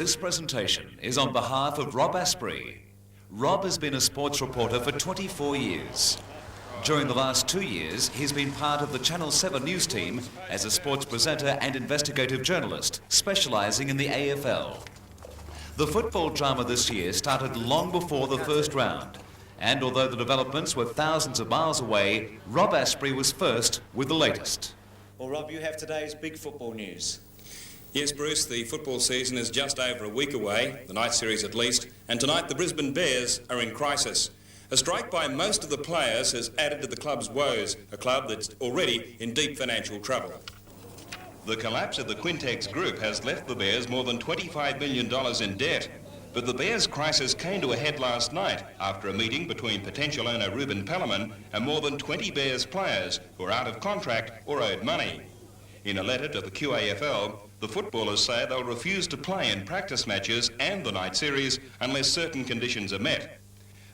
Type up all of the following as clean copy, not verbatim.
This presentation is on behalf of Rob Astbury. Rob has been a sports reporter for 24 years. During the last 2 years, he's been part of the Channel 7 news team as a sports presenter and investigative journalist, specialising in the AFL. The football drama this year started long before the first round, and although the developments were thousands of miles away, Rob Astbury was first with the latest. Well, Rob, you have today's big football news. Yes, Bruce, the football season is just over a week away, the night series at least, and tonight the Brisbane Bears are in crisis. A strike by most of the players has added to the club's woes, a club that's already in deep financial trouble. The collapse of the Quintex Group has left the Bears more than $25 million in debt. But the Bears' crisis came to a head last night after a meeting between potential owner Ruben Pellerman and more than 20 Bears players who are out of contract or owed money. In a letter to the QAFL, the footballers say they'll refuse to play in practice matches and the night series unless certain conditions are met.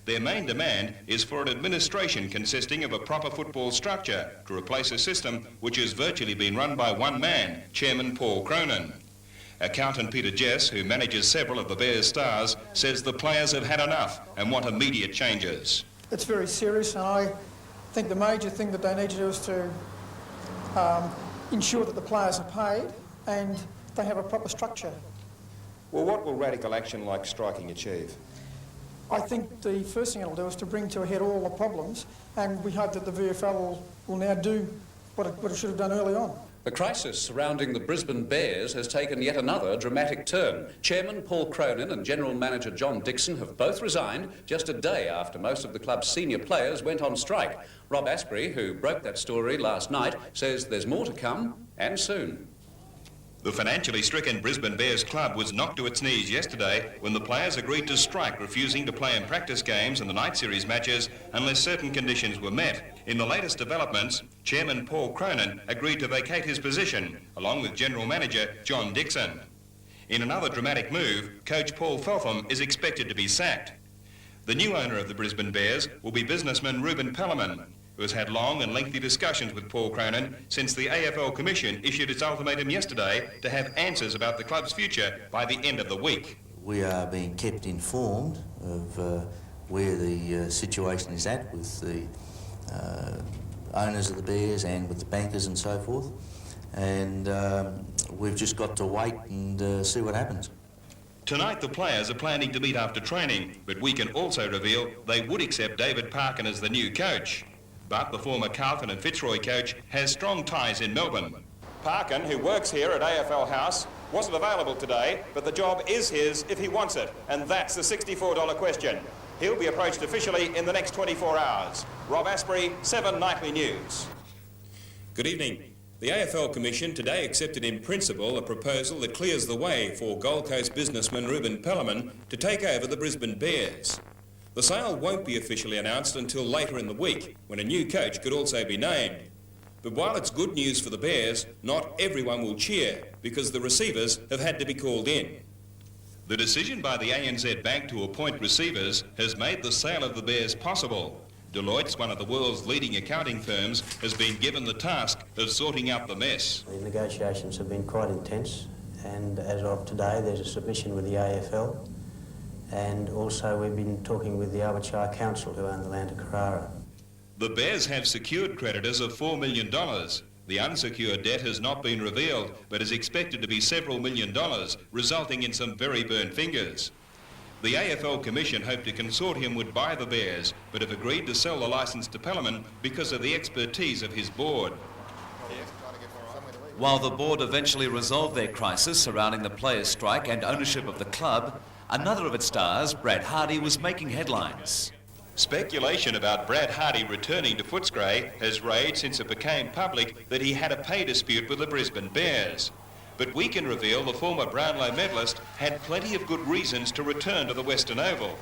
Their main demand is for an administration consisting of a proper football structure to replace a system which has virtually been run by one man, Chairman Paul Cronin. Accountant Peter Jess, who manages several of the Bears stars, says the players have had enough and want immediate changes. It's very serious, and I think the major thing that they need to do is to ensure that the players are paid and they have a proper structure. Well, what will radical action like striking achieve? I think the first thing it'll do is to bring to a head all the problems, and we hope that the VFL will now do what it should have done early on. The crisis surrounding the Brisbane Bears has taken yet another dramatic turn. Chairman Paul Cronin and General Manager John Dixon have both resigned just a day after most of the club's senior players went on strike. Rob Astbury, who broke that story last night, says there's more to come, and soon. The financially stricken Brisbane Bears club was knocked to its knees yesterday when the players agreed to strike, refusing to play in practice games and the night series matches unless certain conditions were met. In the latest developments, Chairman Paul Cronin agreed to vacate his position, along with General Manager John Dixon. In another dramatic move, coach Paul Feltham is expected to be sacked. The new owner of the Brisbane Bears will be businessman Ruben Pellerman, who has had long and lengthy discussions with Paul Cronin since the AFL Commission issued its ultimatum yesterday to have answers about the club's future by the end of the week. We are being kept informed of where the situation is at with the owners of the Bears and with the bankers and so forth, and we've just got to wait and see what happens. Tonight the players are planning to meet after training, but we can also reveal they would accept David Parkin as the new coach. But the former Carlton and Fitzroy coach has strong ties in Melbourne. Parkin, who works here at AFL House, wasn't available today, but the job is his if he wants it, and that's the $64 question. He'll be approached officially in the next 24 hours. Rob Astbury, 7 Nightly News. Good evening. The AFL Commission today accepted in principle a proposal that clears the way for Gold Coast businessman Ruben Pellerman to take over the Brisbane Bears. The sale won't be officially announced until later in the week, when a new coach could also be named. But while it's good news for the Bears, not everyone will cheer, because the receivers have had to be called in. The decision by the ANZ Bank to appoint receivers has made the sale of the Bears possible. Deloitte's, one of the world's leading accounting firms, has been given the task of sorting out the mess. The negotiations have been quite intense, and as of today there's a submission with the AFL. And also we've been talking with the Arbitrar Council who own the land of Carrara. The Bears have secured creditors of $4 million. The unsecured debt has not been revealed, but is expected to be several $1 million, resulting in some very burnt fingers. The AFL Commission hoped a consortium would buy the Bears, but have agreed to sell the licence to Pellerman because of the expertise of his board. While the board eventually resolved their crisis surrounding the players' strike and ownership of the club, another of its stars, Brad Hardy, was making headlines. Speculation about Brad Hardy returning to Footscray has raged since it became public that he had a pay dispute with the Brisbane Bears. But we can reveal the former Brownlow medalist had plenty of good reasons to return to the Western Oval.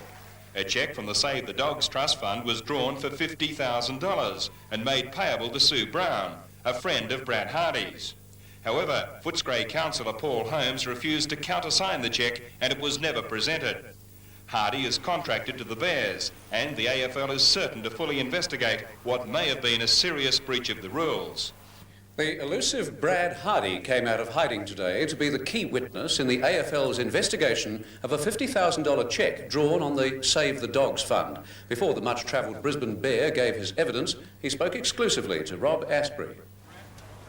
A cheque from the Save the Dogs Trust Fund was drawn for $50,000 and made payable to Sue Brown, a friend of Brad Hardy's. However, Footscray councillor Paul Holmes refused to countersign the cheque and it was never presented. Hardy is contracted to the Bears and the AFL is certain to fully investigate what may have been a serious breach of the rules. The elusive Brad Hardy came out of hiding today to be the key witness in the AFL's investigation of a $50,000 cheque drawn on the Save the Dogs fund. Before the much-travelled Brisbane Bear gave his evidence, he spoke exclusively to Rob Astbury.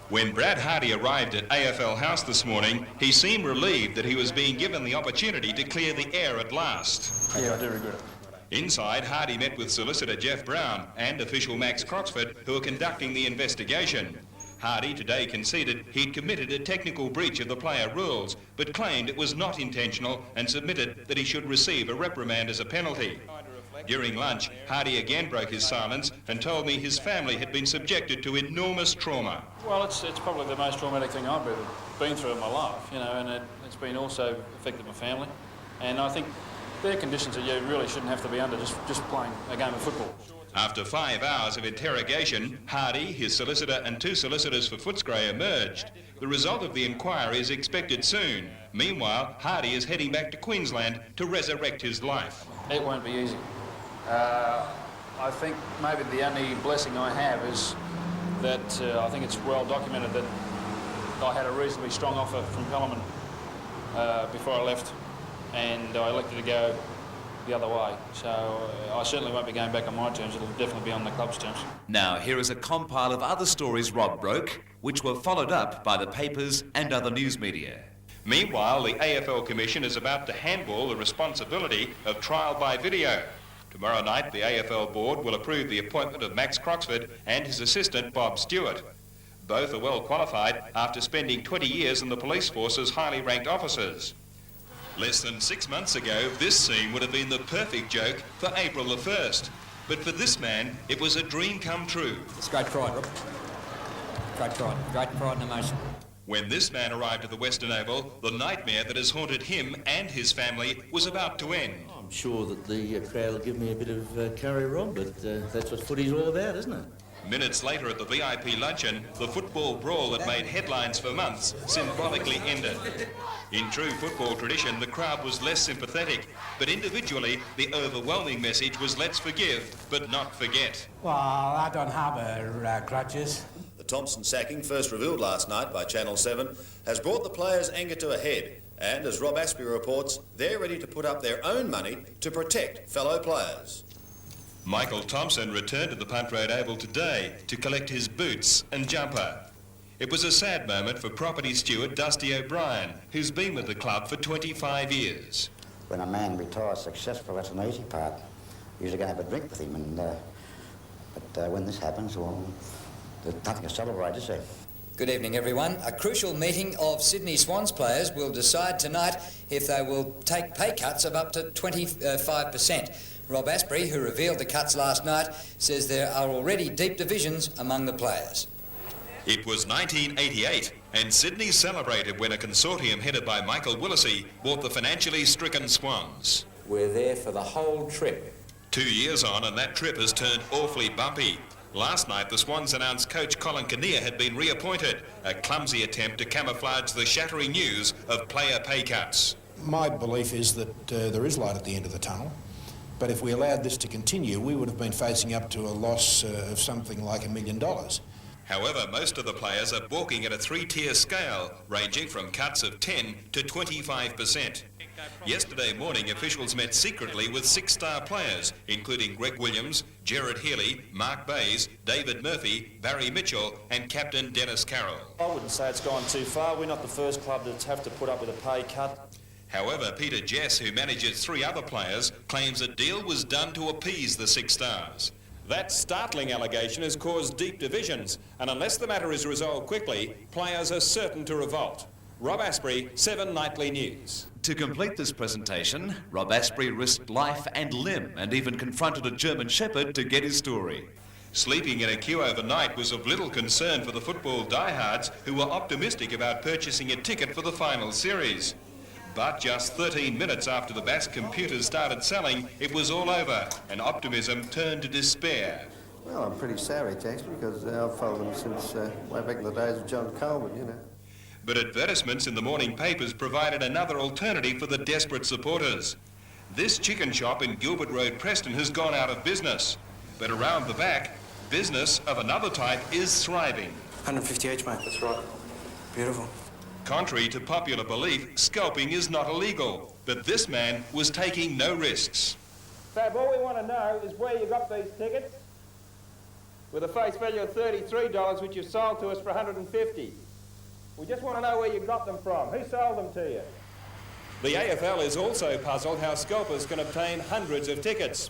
When Brad Hardy arrived at AFL House this morning, he seemed relieved that he was being given the opportunity to clear the air at last. Yeah, I do regret it. Inside, Hardy met with solicitor Jeff Brown and official Max Croxford, who are conducting the investigation. Hardy today conceded he'd committed a technical breach of the player rules, but claimed it was not intentional and submitted that he should receive a reprimand as a penalty. During lunch, Hardy again broke his silence and told me his family had been subjected to enormous trauma. Well, it's probably the most traumatic thing I've ever been through in my life, you know, and it's been also affected my family. And I think they're conditions that you really shouldn't have to be under just playing a game of football. After 5 hours of interrogation, Hardy, his solicitor and 2 solicitors for Footscray emerged. The result of the inquiry is expected soon. Meanwhile, Hardy is heading back to Queensland to resurrect his life. It won't be easy. I think maybe the only blessing I have is that I think it's well documented that I had a reasonably strong offer from Pellerman before I left, and I elected to go the other way. So I certainly won't be going back on my terms. It'll definitely be on the club's terms. Now, here is a compile of other stories Rob broke, which were followed up by the papers and other news media. Meanwhile, the AFL Commission is about to handball the responsibility of trial by video. Tomorrow night, the AFL Board will approve the appointment of Max Croxford and his assistant, Bob Stewart. Both are well qualified after spending 20 years in the police force as highly ranked officers. Less than 6 months ago, this scene would have been the perfect joke for April the 1st. But for this man, it was a dream come true. It's great pride, Rob. Great pride and emotion. When this man arrived at the Western Oval, the nightmare that has haunted him and his family was about to end. I'm sure that the crowd will give me a bit of curry, Rob, but that's what footy's all about, isn't it? Minutes later at the VIP luncheon, the football brawl that made headlines for months symbolically ended. In true football tradition, the crowd was less sympathetic, but individually, the overwhelming message was let's forgive, but not forget. Well, I don't harbour grudges. The Thompson sacking, first revealed last night by Channel 7, has brought the players' anger to a head. And as Rob Astbury reports, they're ready to put up their own money to protect fellow players. Michael Thompson returned to the Punt Road Oval today to collect his boots and jumper. It was a sad moment for property steward Dusty O'Brien, who's been with the club for 25 years. When a man retires successful, that's an easy part. Usually going to have a drink with him, but when this happens, well, there's nothing to celebrate, is there? Good evening, everyone. A crucial meeting of Sydney Swans players will decide tonight if they will take pay cuts of up to 25%. Rob Astbury, who revealed the cuts last night, says there are already deep divisions among the players. It was 1988, and Sydney celebrated when a consortium headed by Michael Willisey bought the financially stricken Swans. We're there for the whole trip. 2 years on, and that trip has turned awfully bumpy. Last night, the Swans announced coach Colin Kinnear had been reappointed, a clumsy attempt to camouflage the shattering news of player pay cuts. My belief is that there is light at the end of the tunnel, but if we allowed this to continue, we would have been facing up to a loss of something like $1 million. However, most of the players are balking at a 3-tier scale, ranging from cuts of 10 to 25%. Yesterday morning, officials met secretly with 6-star players, including Greg Williams, Gerard Healy, Mark Bayes, David Murphy, Barry Mitchell and Captain Dennis Carroll. I wouldn't say it's gone too far. We're not the first club to have to put up with a pay cut. However, Peter Jess, who manages 3 other players, claims a deal was done to appease the 6 stars. That startling allegation has caused deep divisions, and unless the matter is resolved quickly, players are certain to revolt. Rob Astbury, 7 Nightly News. To complete this presentation, Rob Astbury risked life and limb and even confronted a German Shepherd to get his story. Sleeping in a queue overnight was of little concern for the football diehards who were optimistic about purchasing a ticket for the final series. But just 13 minutes after the Basque computers started selling, it was all over, and optimism turned to despair. Well, I'm pretty savage, actually, because I've followed them since way back in the days of John Coleman, you know. But advertisements in the morning papers provided another alternative for the desperate supporters. This chicken shop in Gilbert Road, Preston, has gone out of business. But around the back, business of another type is thriving. 150 each, mate. That's right. Beautiful. Contrary to popular belief, scalping is not illegal, but this man was taking no risks. Fab, all we want to know is where you got these tickets with a face value of $33, which you sold to us for $150. We just want to know where you got them from. Who sold them to you? The AFL is also puzzled how scalpers can obtain hundreds of tickets.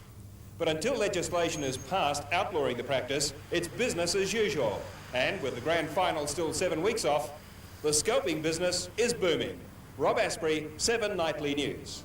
But until legislation is passed outlawing the practice, it's business as usual. And with the grand final still 7 weeks off, the scalping business is booming. Rob Astbury, 7 Nightly News.